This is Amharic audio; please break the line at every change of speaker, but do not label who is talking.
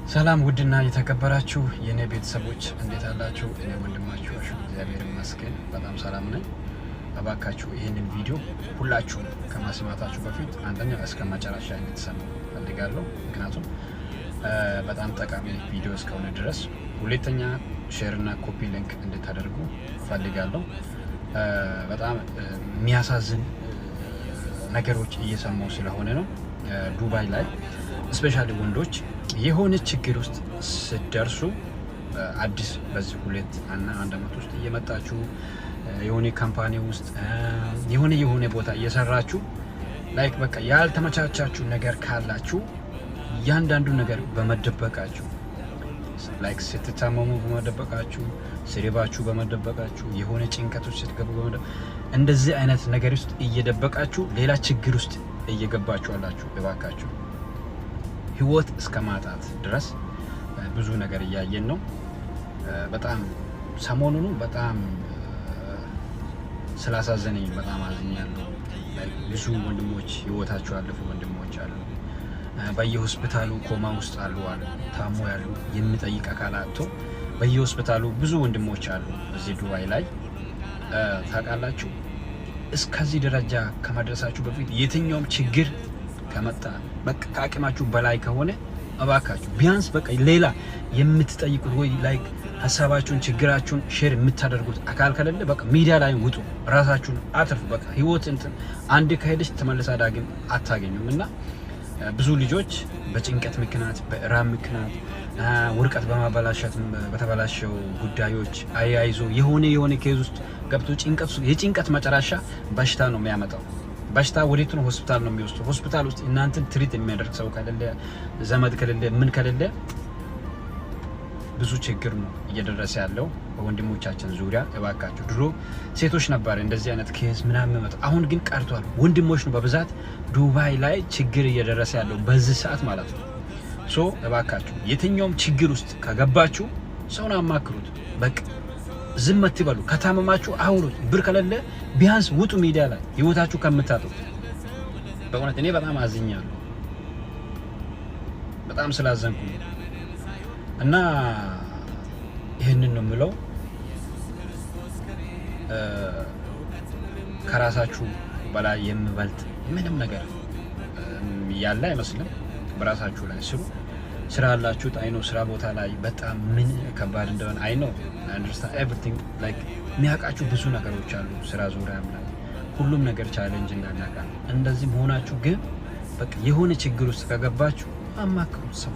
ሰላም ውድና የተከበራችሁ የኔ ቤተሰቦች እንዴት አላችሁ? እኔ ወንድማችሁ እግዚአብሔር ይመስገን በጣም ሰላም ነኝ። እባካችሁ ይሄንን ቪዲዮ ሁላችሁ ከማስማታችሁ በፊት አንደኛ እስከ መጨረሻ እንድትሰሙ ፈልጋለሁ፣ ምክንያቱም በጣም ጠቃሚ ቪዲዮ እስከሆነ ድረስ። ሁለተኛ ሼር እና ኮፒ ሊንክ እንድታደርጉ ፈልጋለሁ። በጣም የሚያሳዝን ነገሮች እየሰማው ስለሆነ ነው። ዱባይ ላይ ስፔሻሊ ወንዶች የሆነ ችግር ውስጥ ሲደርሱ አዲስ በዚህ አንድ አመት ውስጥ እየመጣችሁ የሆነ ካምፓኒ ውስጥ የሆነ ቦታ እየሰራችሁ ላይክ በቃ ያልተመቻቻችሁ ነገር ካላችሁ ያንዳንዱ ነገር በመደበቃችሁ ላይክ ስትታመሙ በመደበቃችሁ ሲሪባችሁ በመደበቃችሁ የሆነ ጭንቀት ውስጥ ስትገቡ እንደዚህ አይነት ነገር ውስጥ እየደበቃችሁ ሌላ ችግር ውስጥ እየገባችሁ አላችሁ። እባካችሁ ህይወት እስከ ማጣት ድረስ ብዙ ነገር እያየን ነው። በጣም ሰሞኑን በጣም ስላሳዘነኝ በጣም አዝኛለሁ። ብዙ ወንድሞች ህይወታቸው ያለፉ ወንድሞች አሉ፣ በየሆስፒታሉ ኮማ ውስጥ አሉ ታሞ ያሉ የሚጠይቅ አካል አጥቶ በየሆስፒታሉ ብዙ ወንድሞች አሉ እዚህ ዱባይ ላይ። ታውቃላችሁ እስከዚህ ደረጃ ከመድረሳችሁ በፊት የትኛውም ችግር ከመጣ በቃ ከአቅማችሁ በላይ ከሆነ እባካችሁ ቢያንስ በቃ ሌላ የምትጠይቁት ወይ ላይክ ሀሳባችሁን ችግራችሁን ሼር የምታደርጉት አካል ከሌለ በቃ ሚዲያ ላይ ውጡ፣ ራሳችሁን አትርፉ። በቃ ህይወት አንድ ከሄደች ተመልሳ ዳግም አታገኙም። እና ብዙ ልጆች በጭንቀት ምክንያት በራም ምክንያት ወርቀት በማበላሸት በተበላሸው ጉዳዮች አያይዞ የሆነ ኬዝ ውስጥ ገብቶ የጭንቀት መጨረሻ በሽታ ነው የሚያመጣው። በሽታ ወዴት ነው? ሆስፒታል ነው የሚወስደው። ሆስፒታል ውስጥ እናንተን ትሪት የሚያደርግ ሰው ከሌለ፣ ዘመድ ከሌለ፣ ምን ከሌለ ብዙ ችግር ነው እየደረሰ ያለው በወንድሞቻችን ዙሪያ። እባካችሁ ድሮ ሴቶች ነበር እንደዚህ አይነት ኬዝ ምናምን መጣ፣ አሁን ግን ቀርቷል። ወንድሞች ነው በብዛት ዱባይ ላይ ችግር እየደረሰ ያለው በዚህ ሰዓት ማለት ነው። ሶ እባካችሁ የትኛውም ችግር ውስጥ ከገባችሁ ሰውን አማክሩት። በቃ ዝም አትበሉ። ከታመማችሁ አውሩት። ብር ከሌለ ቢያንስ ውጡ ሚዲያ ላይ ህይወታችሁ ከምታጡት። በእውነት እኔ በጣም አዝኛለሁ፣ በጣም ስላዘንኩ እና ይሄንን ነው የምለው። ከራሳችሁ በላይ የሚበልጥ ምንም ነገር ያለ አይመስልም። በራሳችሁ ላይ ስሩ። ስራ ያላችሁት አይ ነው ስራ ቦታ ላይ በጣም ምን ከባድ እንደሆነ አይ ነው አንደርስታንድ ኤቭሪቲንግ ላይክ የሚያውቃችሁ ብዙ ነገሮች አሉ። ስራ ዙሪያም ላይ ሁሉም ነገር ቻሌንጅ እንዳናቃል። እንደዚህ መሆናችሁ ግን በቃ የሆነ ችግር ውስጥ ከገባችሁ አማክሩት ሰው